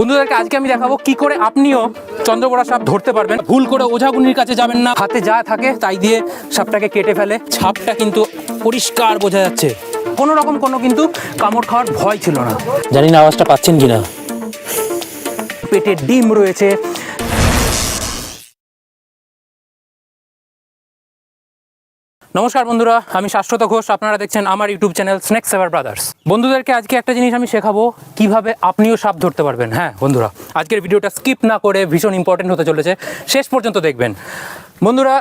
বন্ধুদেরকে আজকে আমি দেখাবো কি করে আপনিও চন্দ্রবোড়া সাপ ধরতে পারবেন। ভুল করে ওঝাগুনির কাছে যাবেন না, হাতে যা থাকে তাই দিয়ে সাপটাকে কেটে ফেলে। ছাপটা কিন্তু পরিষ্কার বোঝা যাচ্ছে, কোনো রকম কোনো কিন্তু কামড় খাওয়ার ভয় ছিল না। জানি না আওয়াজটা পাচ্ছেন কিনা, পেটে ডিম রয়েছে। নমস্কার বন্ধুরা, আমি শাশ্বত ঘোষ, আপনারা দেখছেন আমার ইউটিউব চ্যানেল স্নেক সেভার ব্রাদার্স। বন্ধুদেরকে আজকে একটা জিনিস আমি শেখাবো কিভাবে আপনিও সাপ ধরতে পারবেন। হ্যাঁ বন্ধুরা, আজকের ভিডিওটা স্কিপ না করে ভীষণ ইম্পর্টেন্ট হতে চলেছে, শেষ পর্যন্ত দেখবেন। বন্ধুরা,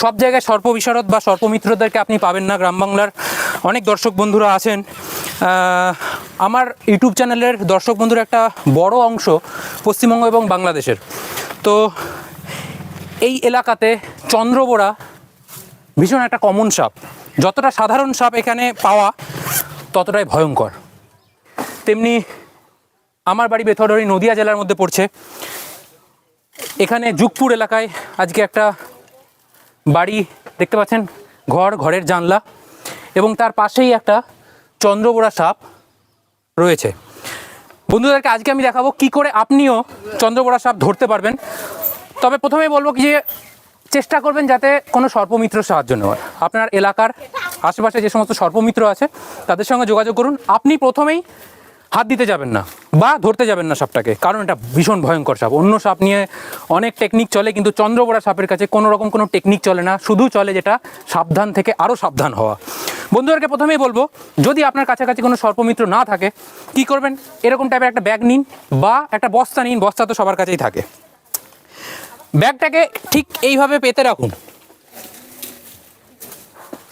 সব জায়গায় সর্প বিশারদ বা সর্পমিত্রদেরকে আপনি পাবেন না। গ্রাম বাংলার অনেক দর্শক বন্ধুরা আছেন, আমার ইউটিউব চ্যানেলের দর্শক বন্ধুর একটা বড় অংশ পশ্চিমবঙ্গ এবং বাংলাদেশের। তো এই এলাকাতে চন্দ্রবোড়া ভীষণ একটা কমন সাপ। যতটা সাধারণ সাপ এখানে পাওয়া ততটাই ভয়ঙ্কর। তেমনি আমার বাড়ি বেথরডি নদিয়া জেলার মধ্যে পড়ছে। এখানে যুগপুর এলাকায় আজকে একটা বাড়ি দেখতে পাচ্ছেন, ঘরের জানলা এবং তার পাশেই একটা চন্দ্রবোড়া সাপ রয়েছে। বন্ধুদেরকে আজকে আমি দেখাবো কি করে আপনিও চন্দ্রবোড়া সাপ ধরতে পারবেন। তবে প্রথমেই বলবো কি যে চেষ্টা করবেন যাতে কোনো সর্পমিত্র সাহায্য নেওয়ার। আপনার এলাকার আশেপাশে যে সমস্ত সর্পমিত্র আছে তাদের সঙ্গে যোগাযোগ করুন। আপনি প্রথমেই হাত দিতে যাবেন না বা ধরতে যাবেন না সাপটাকে, কারণ এটা ভীষণ ভয়ঙ্কর সাপ। অন্য সাপ নিয়ে অনেক টেকনিক চলে, কিন্তু চন্দ্রবোড়া সাপের কাছে কোনো রকম কোনো টেকনিক চলে না, শুধু চলে যেটা সাবধান থেকে আরও সাবধান হওয়া। বন্ধুদেরকে প্রথমেই বলবো, যদি আপনার কাছাকাছি কোনো সর্পমিত্র না থাকে কি করবেন, এরকম টাইপের একটা ব্যাগ নিন বা একটা বস্তা নিন। বস্তা তো সবার কাছেই থাকে। ব্যাগটাকে ঠিক এইভাবে পেতে রাখুন,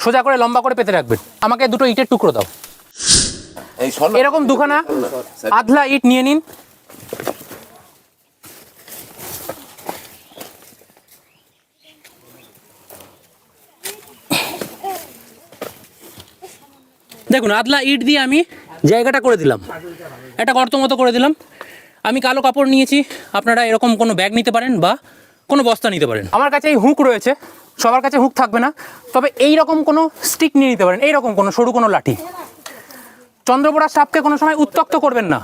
সোজা করে লম্বা করে পেতে রাখবেন। আমাকে দুটো ইটের টুকরো দাও, এরকম দুখানা আধলা ইট নিয়ে নিন। দেখুন, আধলা ইট দিয়ে আমি জায়গাটা করে দিলাম, একটা গর্ত মতো করে দিলাম। আমি কালো কাপড় নিয়েছি, আপনারা এরকম কোনো ব্যাগ নিতে পারেন বা কোনো বস্তা নিতে পারেন। আমার কাছে এই হুক রয়েছে, সবার কাছে হুক থাকবে না, তবে এই রকম কোনো স্টিক নিয়ে নিতে পারেন, এইরকম কোনো সরু কোনো লাঠি। চন্দ্রবোড়া সাপকে কোনো সময় উত্ত্যক্ত করবেন না,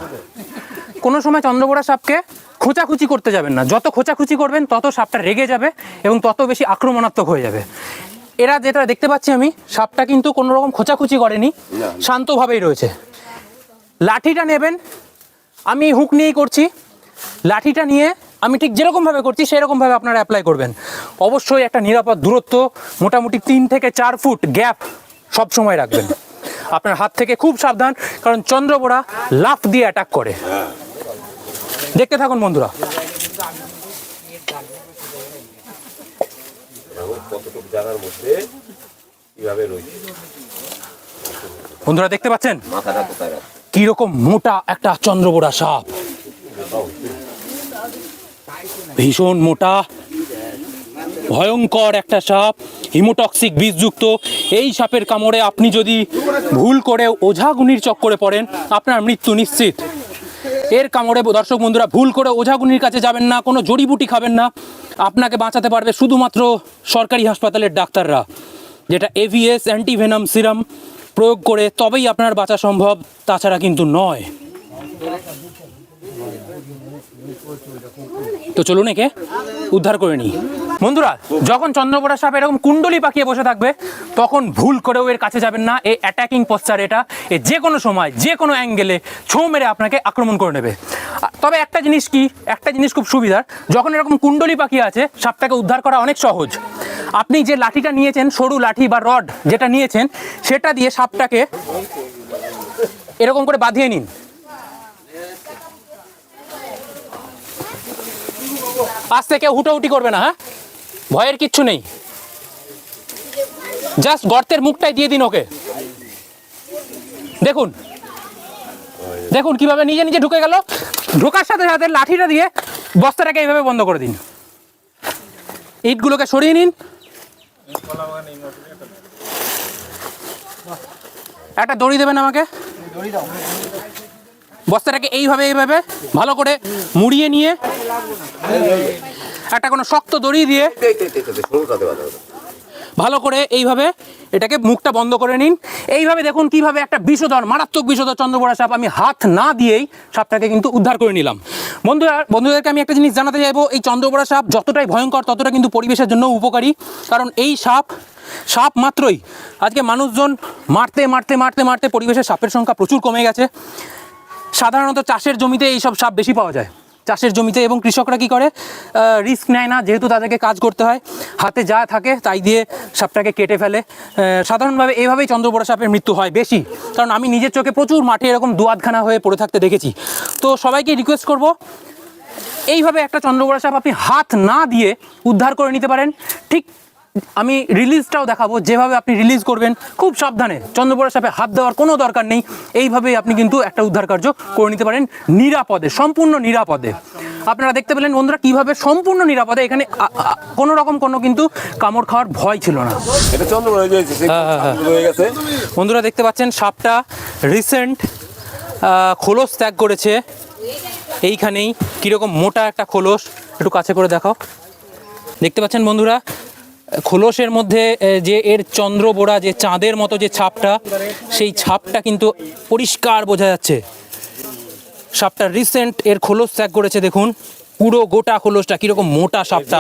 কোনো সময় চন্দ্রবোড়া সাপকে খোঁচাখুচি করতে যাবেন না। যত খোঁচাখুচি করবেন তত সাপটা রেগে যাবে এবং তত বেশি আক্রমণাত্মক হয়ে যাবে। এরা যেটা দেখতে পাচ্ছি আমি, সাপটা কিন্তু কোনো রকম খোঁচাখুচি করেনি, শান্তভাবেই রয়েছে। লাঠিটা নেবেন, আমি হুক নিয়েই করছি। লাঠিটা নিয়ে আমি ঠিক যেরকমভাবে করছি সেরকমভাবে আপনারা অ্যাপ্লাই করবেন। অবশ্যই একটা নিরাপদ দূরত্ব, মোটামুটি 3 থেকে 4 ফুট গ্যাপ সব সময় রাখবেন। আপনার হাত থেকে খুব সাবধান, কারণ চন্দ্রবোড়া লাফ দিয়ে অ্যাটাক করে। দেখতে থাকুন বন্ধুরা। বন্ধুরা দেখতে পাচ্ছেন কিরকম মোটা একটা চন্দ্রবোড়া সাপ, ভীষণ মোটা ভয়ঙ্কর একটা সাপ, হিমোটক্সিক বিষযুক্ত। এই সাপের কামড়ে আপনি যদি ভুল করে ওঝাগুনির চক্করে পড়েন, আপনার মৃত্যু নিশ্চিত। এর কামড়ে দর্শক বন্ধুরা ভুল করে ওঝাগুনির কাছে যাবেন না, কোনো জড়িবুটি খাবেন না। আপনাকে বাঁচাতে পারবে শুধুমাত্র সরকারি হাসপাতালের ডাক্তাররা, যেটা এভিএস অ্যান্টিভেনাম সিরাম প্রয়োগ করে তবেই আপনার বাঁচা সম্ভব, তাছাড়া কিন্তু নয়। তো চলুন একে উদ্ধার করে নিই। বন্ধুরা, যখন চন্দ্রবোড়া সাপ এরকম কুণ্ডলি পাকিয়ে বসে থাকবে তখন ভুল করেও এর কাছে যাবেন না। এই অ্যাটাকিং পশ্চার, এটা যে কোনো সময় যে কোনো অ্যাঙ্গেলে ছোঁ মেরে আপনাকে আক্রমণ করে নেবে। তবে একটা জিনিস খুব সুবিধার, যখন এরকম কুণ্ডলি পাকিয়ে আছে সাপটাকে উদ্ধার করা অনেক সহজ। আপনি যে লাঠিটা নিয়েছেন, সরু লাঠি বা রড যেটা নিয়েছেন, সেটা দিয়ে সাপটাকে এরকম করে বাঁধিয়ে নিন। আজ থেকে হুটোহুটি করবে না, হ্যাঁ, ভয়ের কিচ্ছু নেই। জাস্ট গর্তের মুখটাই দিয়ে দিন ওকে। দেখুন দেখুন কিভাবে নিজে নিজে ঢুকে গেল। ঢোকার সাথে সাথে লাঠিটা দিয়ে বস্তাটাকে এইভাবে বন্ধ করে দিন। ইটগুলোকে সরিয়ে নিন। একটা দড়ি দেবেন আমাকে। বস্তাটাকে এইভাবে ভালো করে মুড়িয়ে নিয়ে একটা কোনো শক্ত দড়ি দিয়ে ভালো করে এইভাবে এটাকে মুখটা বন্ধ করে নিন। এইভাবে দেখুন কিভাবে একটা বিষধর, মারাত্মক বিষধর চন্দ্রবোড়া সাপ আমি হাত না দিয়েই সাপটাকে কিন্তু উদ্ধার করে নিলাম। বন্ধুদেরকে আমি একটা জিনিস জানাতে চাইবো, এই চন্দ্রবোড়া সাপ যতটাই ভয়ঙ্কর ততটা কিন্তু পরিবেশের জন্য উপকারী। কারণ এই সাপ মাত্রই আজকে মানুষজন মারতে মারতে মারতে মারতে পরিবেশের সাপের সংখ্যা প্রচুর কমে গেছে। সাধারণত চাষের জমিতে এই সব সাপ বেশি পাওয়া যায়, চাষের জমিতে। এবং কৃষকরা কি করে, রিস্ক নেয় না, যেহেতু তাদেরকে কাজ করতে হয়, হাতে যা থাকে তাই দিয়ে সাপটাকে কেটে ফেলে। সাধারণভাবে এইভাবেই চন্দ্রবোড়া সাপের মৃত্যু হয় বেশি, কারণ আমি নিজের চোখে প্রচুর মাঠে এরকম দুয়াতখানা হয়ে পড়ে থাকতে দেখেছি। তো সবাইকে রিকোয়েস্ট করব, এইভাবে একটা চন্দ্রবোড়া সাপ আপনি হাত না দিয়ে উদ্ধার করে নিতে পারেন। ঠিক আমি রিলিজটাও দেখাবো, যেভাবে আপনি রিলিজ করবেন খুব সাবধানে, চন্দ্রবোড়া সাপে হাত দেওয়ার কোনো দরকার নেই। এইভাবেই আপনি কিন্তু একটা উদ্ধার কার্য করে নিতে পারেন নিরাপদে, সম্পূর্ণ নিরাপদে। আপনারা দেখতে পেলেন বন্ধুরা কিভাবে সম্পূর্ণ নিরাপদে, এখানে কোনো রকম কোনো কিন্তু কামড় খাওয়ার ভয় ছিল না। বন্ধুরা দেখতে পাচ্ছেন সাপটা রিসেন্ট খোলস ত্যাগ করেছে। এইখানেই কীরকম মোটা একটা খোলস, একটু কাছে করে দেখাও। দেখতে পাচ্ছেন বন্ধুরা খোলসের মধ্যে যে এর চন্দ্রবোড়া, যে চাঁদের মতো যে ছাপটা, সেই ছাপটা কিন্তু পরিষ্কার বোঝা যাচ্ছে। সাপটা রিসেন্ট এর খোলস ত্যাগ করেছে, দেখুন পুরো গোটা খোলসটা কীরকম মোটা সাপটা।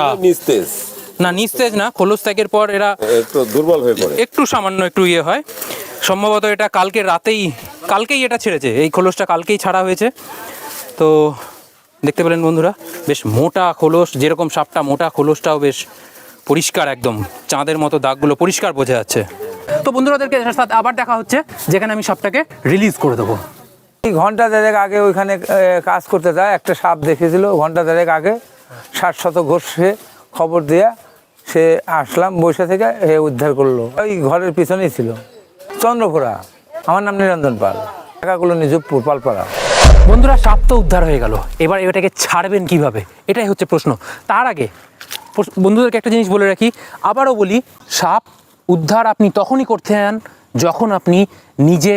না নিস্তেজ না, খোলস ত্যাগের পর এরা একটু দুর্বল হয়ে পড়ে, একটু সামান্য একটু ইয়ে হয়। সম্ভবত এটা কালকেই এটা ছেড়েছে, এই খোলসটা কালকেই ছাড়া হয়েছে। তো দেখতে পেলেন বন্ধুরা বেশ মোটা খোলস, যেরকম সাপটা মোটা খোলসটাও বেশ পরিষ্কার, একদম চাঁদের মতো দাগগুলো পরিষ্কার বোঝা যাচ্ছে। তো বন্ধুরাদেরকে সাথে আবার দেখা হচ্ছে, যেখানে আমি সাপটাকে রিলিজ করে দেবো। ঘন্টা দেড়েক আগে ওইখানে কাজ করতে যায়, একটা সাপ দেখেছিল ঘন্টা দেড়েক আগে, 60 ঘষে খবর দিয়ে সে আসলাম, বসে থেকে উদ্ধার করলো। ওই ঘরের পিছনেই ছিল চন্দ্রপুরা। আমার নাম নিরঞ্জন পাল, টাকাগুলো নিজপুর পালপাড়া। বন্ধুরা সাপ তো উদ্ধার হয়ে গেল, এবার এটাকে ছাড়বেন কিভাবে, এটাই হচ্ছে প্রশ্ন। তার আগে বন্ধুদেরকে একটা জিনিস বলে রাখি, আবারও বলি, সাপ উদ্ধার আপনি তখনই করতে চান যখন আপনি নিজে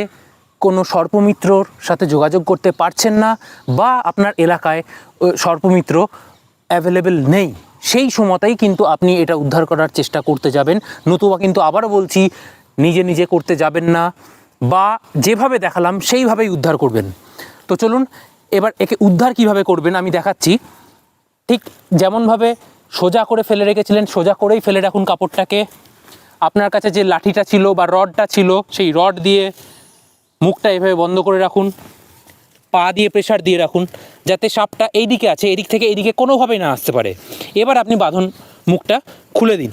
কোনো সর্পমিত্রর সাথে যোগাযোগ করতে পারছেন না, বা আপনার এলাকায় সর্পমিত্র অ্যাভেলেবেল নেই। সেই সময়তেই কিন্তু আপনি এটা উদ্ধার করার চেষ্টা করতে যাবেন। নতুবা কিন্তু আবারও বলছি, নিজে নিজে করতে যাবেন না, বা যেভাবে দেখালাম সেইভাবেই উদ্ধার করবেন। তো চলুন এবার একে উদ্ধার কিভাবে করবেন আমি দেখাচ্ছি। ঠিক যেমনভাবে সোজা করে ফেলে রেখেছিলেন, সোজা করেই ফেলে রাখুন কাপড়টাকে। আপনার কাছে যে লাঠিটা ছিল বা রডটা ছিল, সেই রড দিয়ে মুখটা এভাবে বন্ধ করে রাখুন, পা দিয়ে প্রেসার দিয়ে রাখুন, যাতে সাপটা এই দিকে আছে, এদিক থেকে এইদিকে কোনোভাবেই না আসতে পারে। এবার আপনি বাঁধন মুখটা খুলে দিন।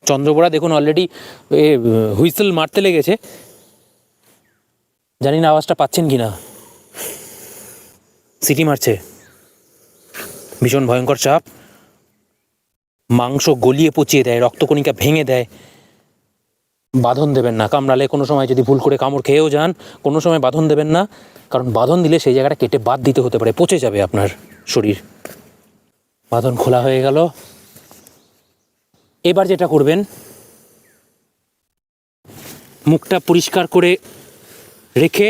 চন্দ্রবোড়া দেখুন অলরেডি হুইসেল মারতে লেগেছে, জানি না আওয়াজটা পাচ্ছেন কি না, সিটি মারছে। ভীষণ ভয়ঙ্কর সাপ, মাংস গলিয়ে পচিয়ে দেয়, রক্তকণিকা ভেঙে দেয়। বাঁধন দেবেন না, কামড়ালে কোনো সময় যদি ভুল করে কামড় খেয়েও যান, কোনো সময় বাঁধন দেবেন না, কারণ বাঁধন দিলে সেই জায়গাটা কেটে বাদ দিতে হতে পারে, পচে যাবে আপনার শরীর। বাঁধন খোলা হয়ে গেল। এবার যেটা করবেন, মুখটা পরিষ্কার করে রেখে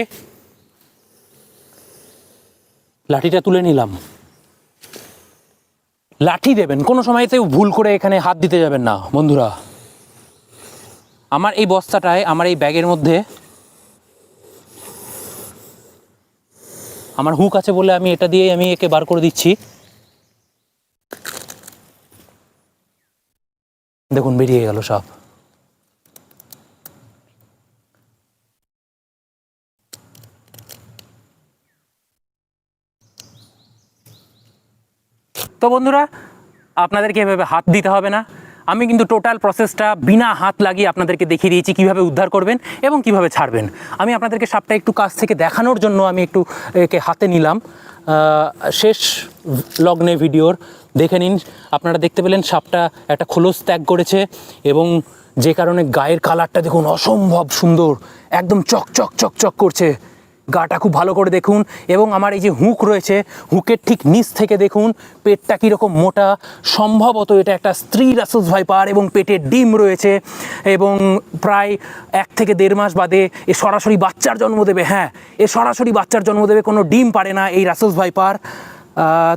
লাঠিটা তুলে নিলাম। লাঠি দেবেন, কোনো সময়তেও ভুল করে এখানে হাত দিতে যাবেন না বন্ধুরা। আমার এই বস্তাটায়, আমার এই ব্যাগের মধ্যে আমার হুক আছে বলে আমি এটা দিয়ে আমি একে বার করে দিচ্ছি। দেখুন বেরিয়ে গেল সাপ। তো বন্ধুরা আপনাদেরকে এভাবে হাত দিতে হবে না, আমি কিন্তু টোটাল প্রসেসটা বিনা হাত লাগিয়ে আপনাদেরকে দেখিয়ে দিয়েছি কীভাবে উদ্ধার করবেন এবং কিভাবে ছাড়বেন। আমি আপনাদেরকে সাপটা একটু কাছ থেকে দেখানোর জন্য আমি একটু একে হাতে নিলাম। শেষ লগ্নে ভিডিওর দেখে নিন, আপনারা দেখতে পেলেন সাপটা একটা খোলস ত্যাগ করেছে, এবং যে কারণে গায়ের কালারটা দেখুন অসম্ভব সুন্দর, একদম চকচক চকচক করছে। গাটা খুব ভালো করে দেখুন, এবং আমার এই যে হুক রয়েছে, হুকের ঠিক নিচ থেকে দেখুন পেটটা কীরকম মোটা। সম্ভবত এটা একটা স্ত্রী রাসেলস ভাইপার, এবং পেটে ডিম রয়েছে, এবং প্রায় 1 থেকে 1.5 মাস বাদে এ সরাসরি বাচ্চার জন্ম দেবে। হ্যাঁ, এ সরাসরি বাচ্চার জন্ম দেবে, কোনো ডিম পারে না এই রাসেলস ভাইপার।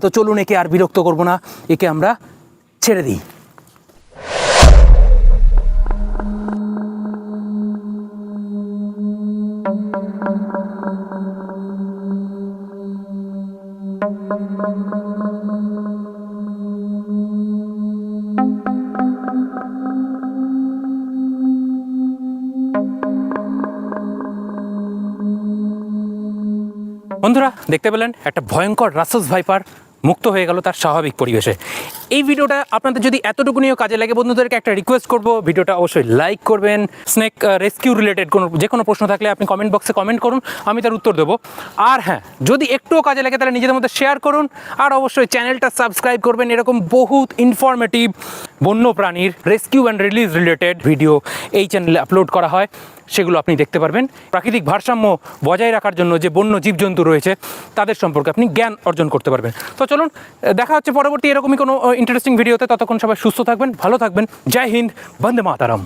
তো চলুন একে আর বিরক্ত করব না, একে আমরা ছেড়ে দিই। বন্ধুরা দেখতে পেলেন একটা ভয়ঙ্কর রাসেস ভাইপার মুক্ত হয়ে গেল তার স্বাভাবিক পরিবেশে। এই ভিডিওটা আপনাদের যদি এতটুকুনিও কাজে লাগে, বন্ধুদেরকে একটা রিকোয়েস্ট করব, ভিডিওটা অবশ্যই লাইক করবেন। স্নেক রেস্কিউ রিলেটেড যে কোনো প্রশ্ন থাকলে আপনি কমেন্ট বক্সে কমেন্ট করুন, আমি তার উত্তর দেবো। আর হ্যাঁ, যদি একটুও কাজে লাগে তাহলে নিজেদের মধ্যে শেয়ার করুন, আর অবশ্যই চ্যানেলটা সাবস্ক্রাইব করবেন। এরকম বহুত ইনফরমেটিভ বন্য প্রাণীর rescue and release related video এই চ্যানেলে আপলোড করা হয়, সেগুলো আপনি দেখতে পারবেন। প্রাকৃতিক ভারসাম্য বজায় রাখার জন্য যে বন্য জীবজন্তু রয়েছে তাদের সম্পর্কে আপনি জ্ঞান অর্জন করতে পারবেন। তো চলুন, দেখা হচ্ছে পরবর্তী এরকমই কোনো ইন্টারেস্টিং ভিডিওতে। ততক্ষণ সবাই সুস্থ থাকবেন, ভালো থাকবেন। জয় হিন্দ, বন্দে মাতারাম।